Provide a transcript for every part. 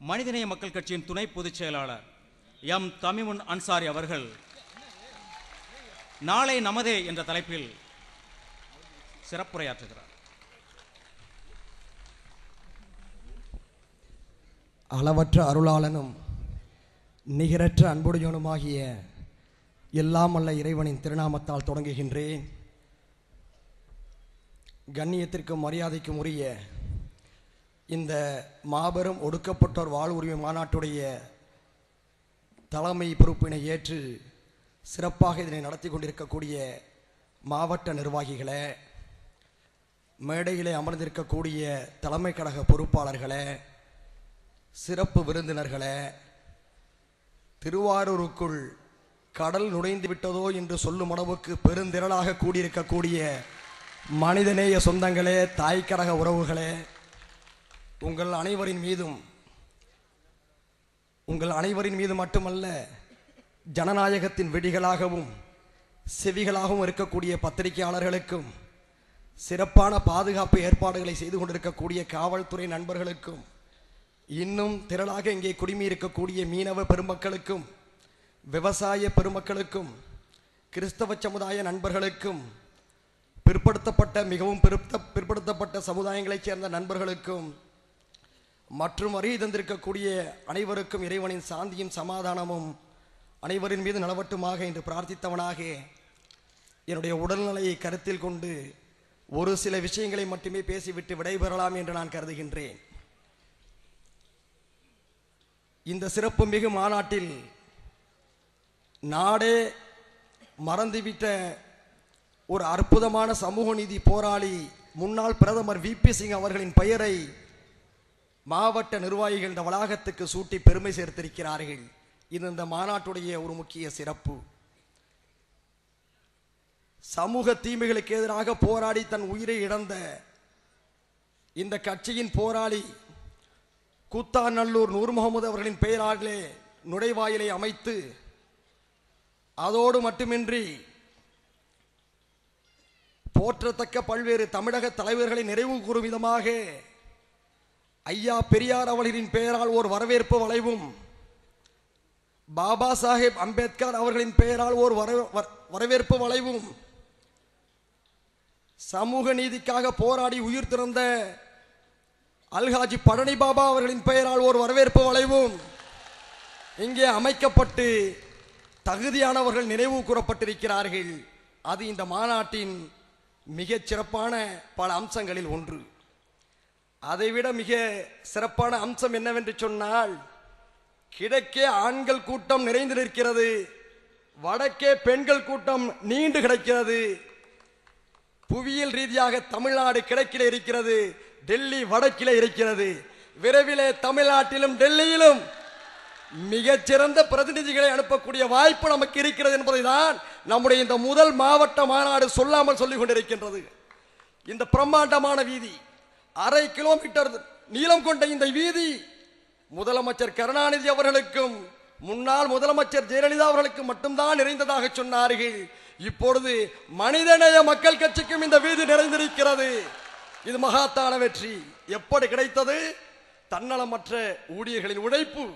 மனிதநேய மக்கள் கட்சியின் துணை பொதுச் செயலாளர் எம் தமிமுன் அன்சாரி அவர்கள் நாளை நமதே என்ற தலைப்பில் சிறப்புரையாற்றுகிறார். அளவற்ற அருளாளனும் நிகரற்ற அன்புடையவனுமாகிய எல்லாம் அல்ல இறைவனின் திருநாமத்தால் தொடங்குகின்றேன். கண்ணியத்திற்கும் மரியாதைக்கும் உரிய இந்த மாபெரும் ஒடுக்கப்பட்டோர் வாழ்வுரிமை மாநாட்டுடைய தலைமை பொறுப்பினை ஏற்று சிறப்பாக இதனை நடத்தி கொண்டிருக்கக்கூடிய மாவட்ட நிர்வாகிகளே, மேடையிலே அமர்ந்திருக்கக்கூடிய தலைமை கழக பொறுப்பாளர்களே, சிறப்பு விருந்தினர்களே, திருவாரூருக்குள் கடல் நுழைந்து விட்டதோ என்று சொல்லும் அளவுக்கு பெருந்திரளாக கூடியிருக்கக்கூடிய மனிதநேய சொந்தங்களே, தாய்க்கழக உறவுகளே, உங்கள் அனைவரின் மீது மட்டுமல்ல, ஜனநாயகத்தின் விடிகளாகவும் செவிகளாகவும் இருக்கக்கூடிய பத்திரிகையாளர்களுக்கும், சிறப்பான பாதுகாப்பு ஏற்பாடுகளை செய்து கொண்டிருக்கக்கூடிய காவல்துறை நண்பர்களுக்கும், இன்னும் திரளாக இங்கே குடிமி இருக்கக்கூடிய மீனவ பெருமக்களுக்கும், விவசாய பெருமக்களுக்கும், கிறிஸ்தவ சமுதாய நண்பர்களுக்கும், மிகவும் பிற்படுத்தப்பட்ட சமுதாயங்களைச் சேர்ந்த நண்பர்களுக்கும் மற்றும் அறிய தந்திருக்கக்கூடிய அனைவருக்கும் இறைவனின் சாந்தியும் சமாதானமும் அனைவரின் மீது நலவட்டுமாக என்று பிரார்த்தித்தவனாக என்னுடைய உடல்நிலையை கருத்தில் கொண்டு ஒரு சில விஷயங்களை மட்டுமே பேசிவிட்டு விடைபெறலாம் என்று நான் கருதுகின்றேன். இந்த சிறப்பு மிகு மாநாட்டில் நாடே மறந்துவிட்ட ஒரு அற்புதமான சமூக நீதி போராளி முன்னாள் பிரதமர் விபி சிங் அவர்களின் பெயரை மாவட்ட நிர்வாகிகள் இந்த வளாகத்துக்கு சூட்டி பெருமை சேர்த்திருக்கிறார்கள். இது இந்த மாநாட்டுடைய ஒரு முக்கிய சிறப்பு. சமூக தீமைகளுக்கு எதிராக போராடி தன் உயிரை இழந்த இந்த கட்சியின் போராளி கூத்தாநல்லூர் நூர் முகமது அவர்களின் பெயராலே நுழைவாயிலை அமைத்து, அதோடு மட்டுமின்றி போற்றத்தக்க பல்வேறு தமிழக தலைவர்களை நிறைவு கூறும் விதமாக ஐயா பெரியார் அவர்களின் பெயரால் ஒரு வரவேற்பு வளைவும், பாபா சாஹேப் அம்பேத்கர் அவர்களின் பெயரால் ஒரு வரவேற்பு வளைவும், சமூக நீதிக்காக போராடி உயிர் திறந்த அல்ஹாஜி பழனி பாபா அவர்களின் பெயரால் ஒரு வரவேற்பு வளைவும் இங்கே அமைக்கப்பட்டு தகுதியானவர்கள் நினைவு கூறப்பட்டிருக்கிறார்கள். அது இந்த மாநாட்டின் மிகச் சிறப்பான பல அம்சங்களில் ஒன்று. அதைவிட மிக சிறப்பான அம்சம் என்னவென்று சொன்னால், கிழக்கே ஆண்கள் கூட்டம் நிறைந்து நிற்கிறது, வடக்கே பெண்கள் கூட்டம் நீண்டு கிடக்கிறது. புவியியல் ரீதியாக தமிழ்நாடு கிழக்கிலே இருக்கிறது, டெல்லி வடக்கிலே இருக்கிறது. விரைவிலே தமிழ்நாட்டிலும் டெல்லியிலும் மிகச்சிறந்த பிரதிநிதிகளை அனுப்பக்கூடிய வாய்ப்பு நமக்கு இருக்கிறது என்பதை தான் நம்முடைய இந்த முதல் மாவட்ட மாநாடு சொல்லாமல் சொல்லிக் கொண்டிருக்கின்றது. இந்த பிரம்மாண்டமான வீதி, 1/2 கிலோமீட்டர் நீளம் கொண்ட இந்த வீதி முதலமைச்சர் கருணாநிதி அவர்களுக்கும் முன்னாள் முதலமைச்சர் ஜெயலலிதா அவர்களுக்கும் மட்டும்தான் நிறைந்ததாக சொன்னார்கள். இப்பொழுது மனிதநேய மக்கள் கட்சிக்கும் இந்த வீதி நிறைந்திருக்கிறது. இது மகாத்தான வெற்றி. எப்படி கிடைத்தது? தன்னலமற்ற ஊழியர்களின் உழைப்பு,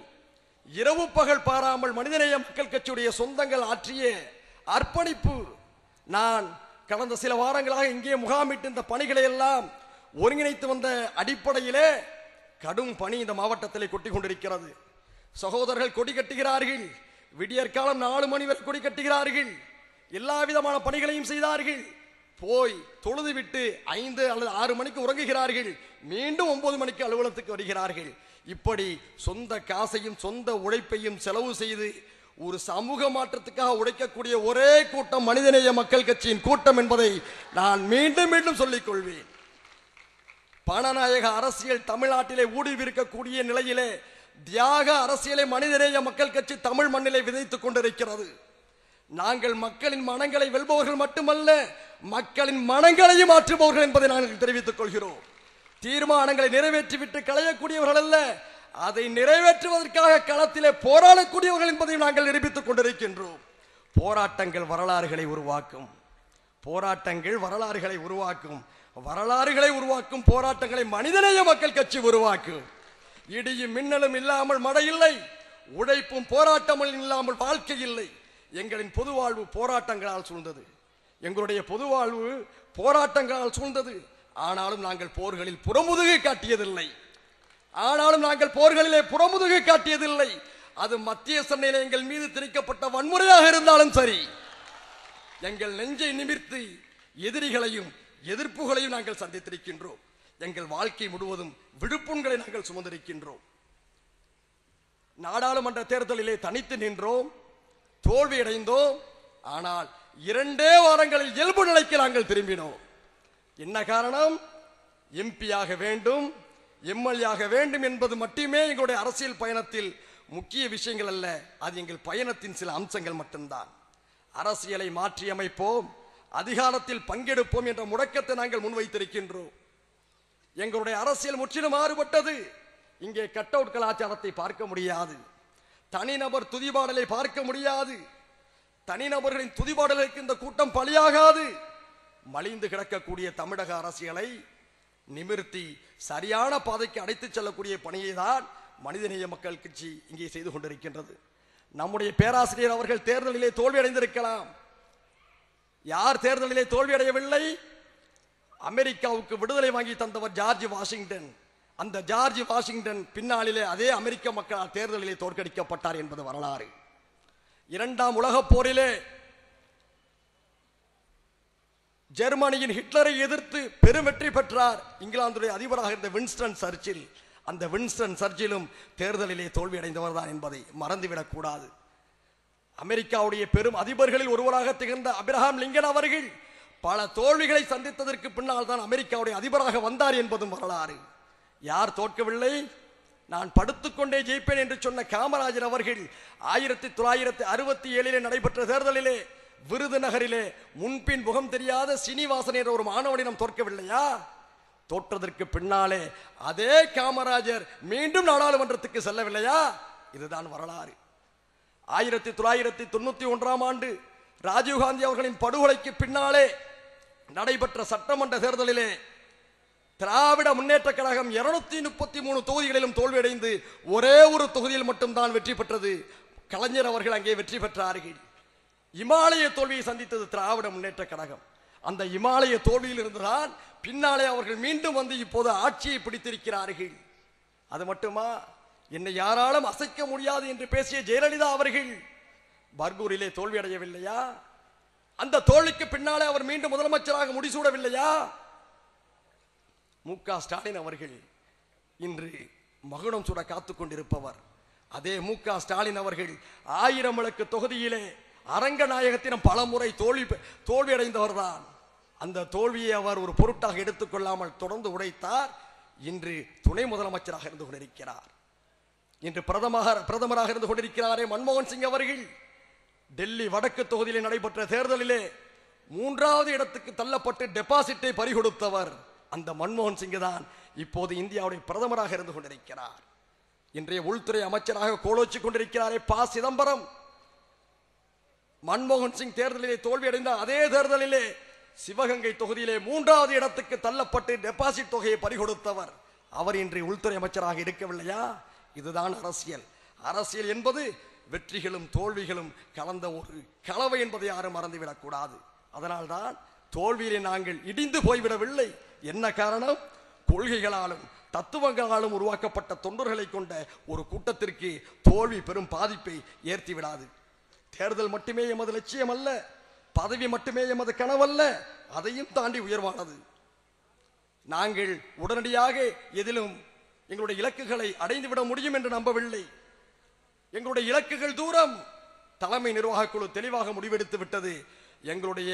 இரவு பகல் பாராமல் மனிதநேய மக்கள் கட்சியுடைய சொந்தங்கள் ஆற்றிய அர்ப்பணிப்பு. நான் கடந்த சில வாரங்களாக இங்கே முகாமிட்டு இந்த பணிகளை எல்லாம் ஒருங்கிணைத்து வந்த அடிப்படையிலே கடும் பணி இந்த மாவட்டத்திலே கொட்டி கொண்டிருக்கிறது. சகோதரர்கள் கொடி கட்டுகிறார்கள், விடியற்காலம் 4 மணி வரை கொடி கட்டுகிறார்கள், எல்லா விதமான பணிகளையும் செய்தார்கள். போய் தொழுது விட்டு 5 அல்லது 6 மணிக்கு உறங்குகிறார்கள், மீண்டும் 9 மணிக்கு அலுவலகத்துக்கு வருகிறார்கள். இப்படி சொந்த காசையும் சொந்த உழைப்பையும் செலவு செய்து ஒரு சமூக மாற்றத்துக்காக உழைக்கக்கூடிய ஒரே கூட்டம் மனிதநேய மக்கள் கட்சியின் கூட்டம் என்பதை நான் மீண்டும் மீண்டும் சொல்லிக் கொள்வேன். பணநாயக அரசியல் தமிழ்நாட்டிலே ஊடுருவிருக்கக்கூடிய நிலையிலே தியாக அரசியலை மனிதநேய மக்கள் கட்சி தமிழ் மண்ணிலே விதைத்துக் கொண்டிருக்கிறது. நாங்கள் மக்களின் மனங்களை வெல்பவர்கள் மட்டுமல்ல, மக்களின் மனங்களையும் மாற்றுபவர்கள் என்பதை நாங்கள் தெரிவித்துக் கொள்கிறோம். தீர்மானங்களை நிறைவேற்றிவிட்டு களையக்கூடியவர்கள் அல்ல, அதை நிறைவேற்றுவதற்காக களத்திலே போராடக்கூடியவர்கள் என்பதை நாங்கள் நிரூபித்துக் கொண்டிருக்கின்றோம். போராட்டங்கள் வரலாறுகளை உருவாக்கும், வரலாறுகளை உருவாக்கும் போராட்டங்களை மனிதநேய மக்கள் கட்சி உருவாக்கும். இடியும் மின்னலும் இல்லாமல் மழை இல்லை, உழைப்பும் போராட்டமும் இல்லாமல் வாழ்க்கை இல்லை. எங்களின் பொது வாழ்வு போராட்டங்களால் சூழ்ந்தது. எங்களுடைய பொது வாழ்வு போராட்டங்களால் சூழ்ந்தது. ஆனாலும் நாங்கள் போர்களில் புறமுதுகை காட்டியதில்லை. அது மத்திய சென்னையில் எங்கள் மீது திணிக்கப்பட்ட வன்முறையாக இருந்தாலும் சரி, எங்கள் நெஞ்சை நிமிர்த்தி எதிரிகளையும் எதிர்ப்புகளையும் நாங்கள் சந்தித்திருக்கின்றோம். எங்கள் வாழ்க்கை முழுவதும் விழுப்புண்களை நாங்கள் சுமந்திருக்கின்றோம். நாடாளுமன்ற தேர்தலிலே தனித்து நின்றோம், தோல்வியடைந்தோம். ஆனால் 2 வாரங்களில் இயல்பு நிலைக்கு நாங்கள் திரும்பினோம். என்ன காரணம்? எம்பியாக வேண்டும், எம்எல்ஏ ஆக வேண்டும் என்பது மட்டுமே எங்களுடைய அரசியல் பயணத்தில் முக்கிய விஷயங்கள் அல்ல. அது எங்கள் பயணத்தின் சில அம்சங்கள் மட்டும்தான். அரசியலை மாற்றியமைப்போம், அதிகாரத்தில் பங்கெடுப்போம் என்ற முழக்கத்தை நாங்கள் முன்வைத்திருக்கின்றோம். எங்களுடைய அரசியல் முற்றிலும் மாறுபட்டது. இங்கே கட் அவுட் கலாச்சாரத்தை பார்க்க முடியாது, தனிநபர் துதிபாடலை பார்க்க முடியாது. தனிநபர்களின் துதிபாடலுக்கு இந்த கூட்டம் பலியாகாது. மலிந்து கிடக்கக்கூடிய தமிழக அரசியலை நிமிர்த்தி சரியான பாதைக்கு அழைத்துச் செல்லக்கூடிய பணியை தான் மனிதநேய மக்கள் கட்சி இங்கே செய்து கொண்டிருக்கின்றது. நம்முடைய பேராசிரியர் அவர்கள் தேர்தலிலே தோல்வி அடைந்திருக்கலாம். யார் தேர்தலிலே தோல்வி அடையவில்லை? அமெரிக்காவுக்கு விடுதலை வாங்கி தந்தவர் ஜார்ஜ் வாஷிங்டன். அந்த ஜார்ஜ் வாஷிங்டன் பின்னாளிலே அதே அமெரிக்க மக்களால் தேர்தலிலே தோற்கடிக்கப்பட்டார் என்பது வரலாறு. 2ஆம் உலகப் போரிலே ஜெர்மனியின் ஹிட்லரை எதிர்த்து பெரும் வெற்றி பெற்றார் இங்கிலாந்துடைய அதிபராக இருந்த வின்ஸ்டன் சர்ச்சில். அந்த வின்ஸ்டன் சர்ச்சிலும் தேர்தலிலே தோல்வி அடைந்தவர் தான் என்பதை மறந்துவிடக் கூடாது. அமெரிக்காவுடைய பெரும் அதிபர்களில் ஒருவராக திகழ்ந்த அப்ரஹாம் லிங்கன் அவர்கள் பல தோல்விகளை சந்தித்ததற்கு பின்னால் தான் அமெரிக்காவுடைய அதிபராக வந்தார் என்பதும் வரலாறு. யார் தோற்கவில்லை? நான் படுத்துக்கொண்டே ஜெயிப்பேன் என்று சொன்ன காமராஜர் அவர்கள் 1967 நடைபெற்ற தேர்தலிலே விருதுநகரிலே முன்பின் முகம் தெரியாத சீனிவாசன் என்ற ஒரு மாணவனிடம் தோற்கவில்லையா? தோற்றதற்கு பின்னாலே அதே காமராஜர் மீண்டும் நாடாளுமன்றத்துக்கு செல்லவில்லையா? இதுதான் வரலாறு. 1991ஆம் ஆண்டு ராஜீவ்காந்தி அவர்களின் படுகொலைக்கு பின்னாலே நடைபெற்ற சட்டமன்ற தேர்தலிலே திராவிட முன்னேற்ற கழகம் 233 தொகுதிகளிலும் தோல்வியடைந்து ஒரே ஒரு தொகுதியில் மட்டும்தான் வெற்றி பெற்றது. கலைஞர் அவர்கள் அங்கே வெற்றி பெற்றார்கள். இமாலய தோல்வியை சந்தித்தது திராவிட முன்னேற்ற கழகம். அந்த இமாலய தோல்வியில் இருந்துதான் பின்னாலே அவர்கள் மீண்டும் வந்து இப்போது ஆட்சியை பிடித்திருக்கிறார்கள். அது மட்டுமா, என்னை யாராலும் அசைக்க முடியாது என்று பேசிய ஜெயலலிதா அவர்கள் பர்கூரிலே தோல்வி அடையவில்லையா? அந்த தோல்விக்கு பின்னாலே அவர் மீண்டும் முதலமைச்சராக முடிசூடவில்லையா? மு க ஸ்டாலின் அவர்கள் இன்று மகுடம் சூட காத்துக் கொண்டிருப்பவர். அதே மு க ஸ்டாலின் அவர்கள் 1000 விளக்கு தொகுதியிலே அரங்கநாயகத்திடம் பல முறை தோல்வி அடைந்தவர் தான். அந்த தோல்வியை அவர் ஒரு பொருட்டாக எடுத்துக்கொள்ளாமல் தொடர்ந்து உடைத்தார். இன்று துணை முதலமைச்சராக இருந்து கொண்டிருக்கிறார். இன்று பிரதமராக இருந்து கொண்டிருக்கிறாரே மன்மோகன் சிங் அவர்கள் டெல்லி வடக்கு தொகுதியில் நடைபெற்ற தேர்தலிலே 3வது இடத்துக்கு தள்ளப்பட்டு டெபாசிட்டை பறிகொடுத்தவர் அந்த மன்மோகன் சிங் தான் இப்போது இந்தியாவுடைய பிரதமராக இருந்து கொண்டிருக்கிறார். இன்றைய உள்துறை அமைச்சராக கோலோச்சி கொண்டிருக்கிறாரே ப சிதம்பரம். மன்மோகன் சிங் தேர்தலிலே தோல்வியடைந்த அதே தேர்தலிலே சிவகங்கை தொகுதியிலே 3வது இடத்துக்கு தள்ளப்பட்டு டெபாசிட் தொகையை பறிகொடுத்தவர். அவர் இன்று உள்துறை அமைச்சராக இருக்கவில்லையா? இதுதான் அரசியல். அரசியல் என்பது வெற்றிகளும் தோல்விகளும் கலந்த ஒரு கலவை என்பதை யாரும் மறந்துவிடக் கூடாது. அதனால்தான் தோல்வியிலே நாங்கள் இடிந்து போய்விடவில்லை. என்ன காரணம்? கொள்கைகளாலும் தத்துவங்களாலும் உருவாக்கப்பட்ட தொண்டர்களை கொண்ட ஒரு கூட்டத்திற்கு தோல்வி பெரும் பாதிப்பை ஏற்றி விடாது. தேர்தல் மட்டுமே எமது லட்சியம் அல்ல, பதவி மட்டுமே எமது கனவல்ல, அதையும் தாண்டி உயர்வானது. நாங்கள் உடனடியாக எதிலும் எங்களுடைய இலக்குகளை அடைந்துவிட முடியும் என்று நம்பவில்லை. எங்களுடைய இலக்குகள் தூரம். தலைமை நிர்வாக குழு தெளிவாக முடிவெடுத்து விட்டது. எங்களுடைய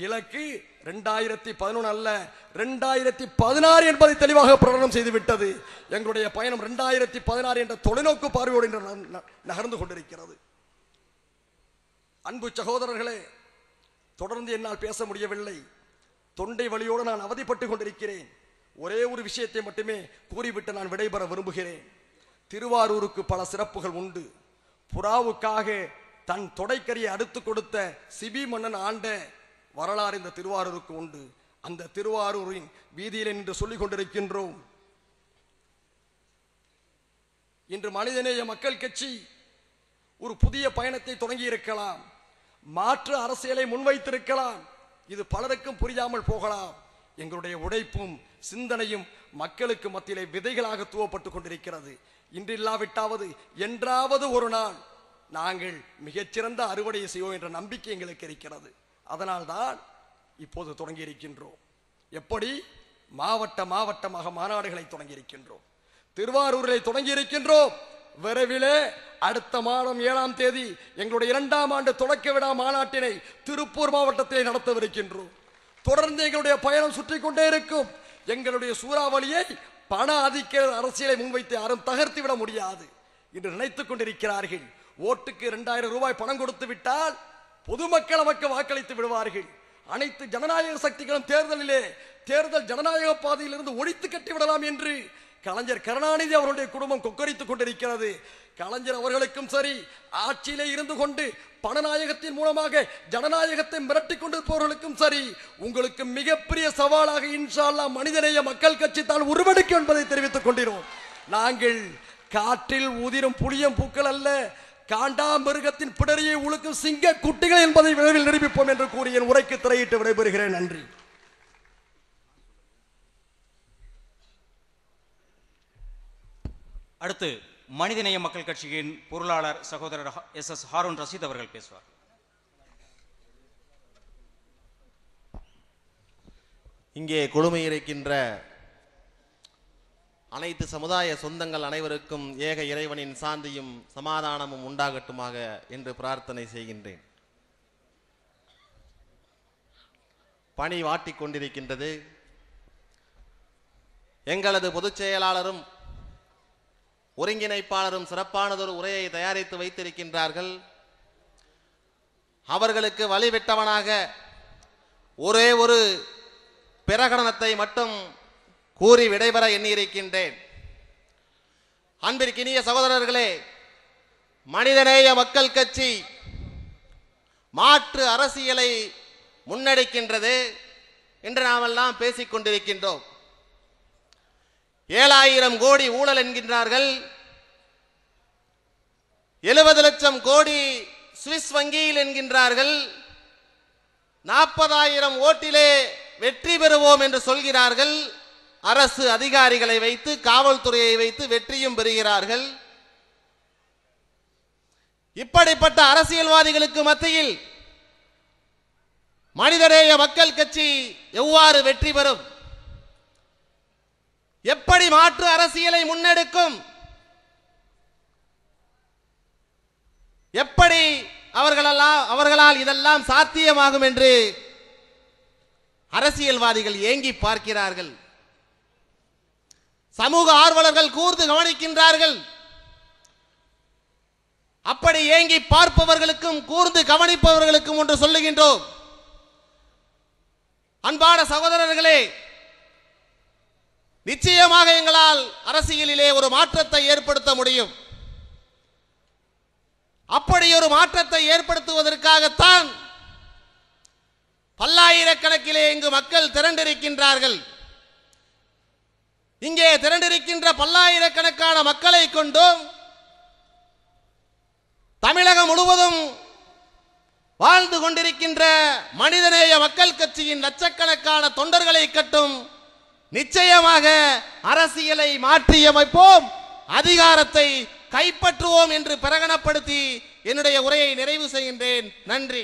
இலக்கு 2011 அல்ல 2016 என்பதை தெளிவாக பிரகடனம் செய்துவிட்டது. எங்களுடைய பயணம் 2016 என்ற தொலைநோக்கு பார்வையோடு நகர்ந்து கொண்டிருக்கிறது. அன்பு சகோதரர்களே, தொடர்ந்து என்னால் பேச முடியவில்லை. தொண்டை வலியோடு நான் அவதிப்பட்டுக் கொண்டிருக்கிறேன். ஒரே ஒரு விஷயத்தை மட்டுமே கூறிவிட்டு நான் விடைபெற விரும்புகிறேன். திருவாரூருக்கு பல சிறப்புகள் உண்டு. புறாவுக்காக தன் தொடைக்கரியை அடுத்து கொடுத்த சிபி மன்னன் ஆண்ட வரலாறு இந்த திருவாரூருக்கு உண்டு. அந்த திருவாரூரின் வீதியில் என்று சொல்லிக் கொண்டிருக்கின்றோம். இன்று மனிதநேய மக்கள் கட்சி ஒரு புதிய பயணத்தை தொடங்கி இருக்கலாம், மாற்று அரசியலை முன்வைத்திருக்கலாம். இது பலருக்கும் புரியாமல் போகலாம். எங்களுடைய உழைப்பும் சிந்தனையும் மக்களுக்கு மத்தியிலே விதைகளாக தூவப்பட்டு கொண்டிருக்கிறது. இன்றில்லாவிட்டாவது என்றாவது ஒரு நாள் நாங்கள் மிகச்சிறந்த அறுவடையை செய்வோம் என்ற நம்பிக்கை எங்களுக்கு இருக்கிறது. அதனால்தான் இப்போது தொடங்கி இருக்கின்றோம். எப்படி? மாவட்டமாக மாநாடுகளை தொடங்கி இருக்கின்றோம். திருவாரூரில் தொடங்கி இருக்கின்றோம். விரைவிலே அடுத்த மாதம் 7ஆம் தேதி எங்களுடைய 2ஆம் ஆண்டு தொடக்க விழா மாநாட்டினை திருப்பூர் மாவட்டத்திலே நடத்தவிருக்கின்றோம். தொடர்ந்து எங்களுடைய பயணம் சுற்றி கொண்டே இருக்கும். எங்களுடைய சூறாவளியை பண ஆதிக்க அரசியலை முன்வைத்து யாரும் தகர்த்து விட முடியாது என்று நினைத்துக் கொண்டிருக்கிறார்கள். ஓட்டுக்கு 2000 ரூபாய் பணம் கொடுத்து விட்டால் பொதுமக்கள் நமக்கு வாக்களித்து விடுவார்கள். அனைத்து ஜனநாயக சக்திகளும் தேர்தல் ஜனநாயக பாதையிலிருந்து ஒழித்து கட்டி விடலாம் என்று கலைஞர் கருணாநிதி அவருடைய குடும்பம் கொக்கரித்துக் கொண்டிருக்கிறது. கலைஞர் அவர்களுக்கும் சரி, ஆட்சியிலே இருந்து கொண்டு பணநாயகத்தின் மூலமாக ஜனநாயகத்தை மிரட்டிக் கொண்டிருப்பவர்களுக்கும் சரி, உங்களுக்கு மிகப்பெரிய சவாலாக இன்ஷா அல்லாஹ் மனிதநேய மக்கள் கட்சி தான் உருவெடுக்கும் என்பதை தெரிவித்துக் கொண்டிருக்கிறோம். நாங்கள் காற்றில் உதிரும் புளியம் பூக்கள் அல்ல, காண்டாமிருகத்தின் பிடரியை உழுக்கும் சிங்க குட்டிகள் என்பதை விரைவில் நிரூபிப்போம் என்று கூறி என் உரைக்கு திரையிட்டு விடைபெறுகிறேன். நன்றி. அடுத்து மனிதநேய மக்கள் கட்சியின் பொருளாளர் சகோதரர் SS ஹாரூன் ரஷீத் அவர்கள் பேசுவார். இங்கே குழுமையிருக்கின்ற அனைத்து சமுதாய சொந்தங்கள் அனைவருக்கும் ஏக இறைவனின் சாந்தியும் சமாதானமும் உண்டாகட்டுமாக என்று பிரார்த்தனை செய்கின்றேன். பணி வாட்டிக் கொண்டிருக்கின்றது. எங்களது பொதுச் செயலாளரும் ஒருங்கிணைப்பாளரும் சிறப்பானதொரு உரையை தயாரித்து வைத்திருக்கின்றார்கள். அவர்களுக்கு வழிவிட்டவனாக ஒரே ஒரு பிரகடனத்தை மட்டும் கூறி விடைபெற எண்ணியிருக்கின்றேன். அன்பிற்கினிய சகோதரர்களே, மனிதநேய மக்கள் கட்சி மாற்று அரசியலை முன்னெடுக்கின்றது என்று நாமெல்லாம் பேசிக் கொண்டிருக்கின்றோம். 7000 கோடி ஊழல் என்கின்றார்கள். 70 லட்சம் கோடி சுவிஸ் வங்கியில் என்கின்றார்கள். 40,000 ஓட்டிலே வெற்றி பெறுவோம் என்று சொல்கிறார்கள். அரசு அதிகாரிகளை வைத்து, காவல்துறையை வைத்து வெற்றியும் பெறுகிறார்கள். இப்படிப்பட்ட அரசியல்வாதிகளுக்கு மத்தியில் மனிதநேய மக்கள் கட்சி எவ்வாறு வெற்றி பெறும்? எப்படி மாற்று அரசியலை முன்னெடுக்கும்? எப்படி அவர்களால் இதெல்லாம் சாத்தியமாகும் என்று அரசியல்வாதிகள் ஏங்கி பார்க்கிறார்கள். சமூக ஆர்வலர்கள் கூர்ந்து கவனிக்கின்றார்கள். அப்படி ஏங்கி பார்ப்பவர்களுக்கும் கூர்ந்து கவனிப்பவர்களுக்கும் ஒன்று சொல்லுகின்றோம். அன்பான சகோதரர்களே, நிச்சயமாக எங்களால் அரசியலிலே ஒரு மாற்றத்தை ஏற்படுத்த முடியும். அப்படி ஒரு மாற்றத்தை ஏற்படுத்துவதற்காகத்தான் பல்லாயிரக்கணக்கிலே இங்கு மக்கள் திரண்டிருக்கின்றார்கள். இங்கே திரண்டிருக்கின்ற பல்லாயிரக்கணக்கான மக்களை கொண்டும் தமிழகம் முழுவதும் வாழ்ந்து கொண்டிருக்கின்ற மனிதநேய மக்கள் கட்சியின் லட்சக்கணக்கான தொண்டர்களை கட்டும் நிச்சயமாக அரசியலை மாற்றியமைப்போம், அதிகாரத்தை கைப்பற்றுவோம் என்று பிரகடனப்படுத்தி என்னுடைய உரையை நிறைவு செய்கின்றேன். நன்றி.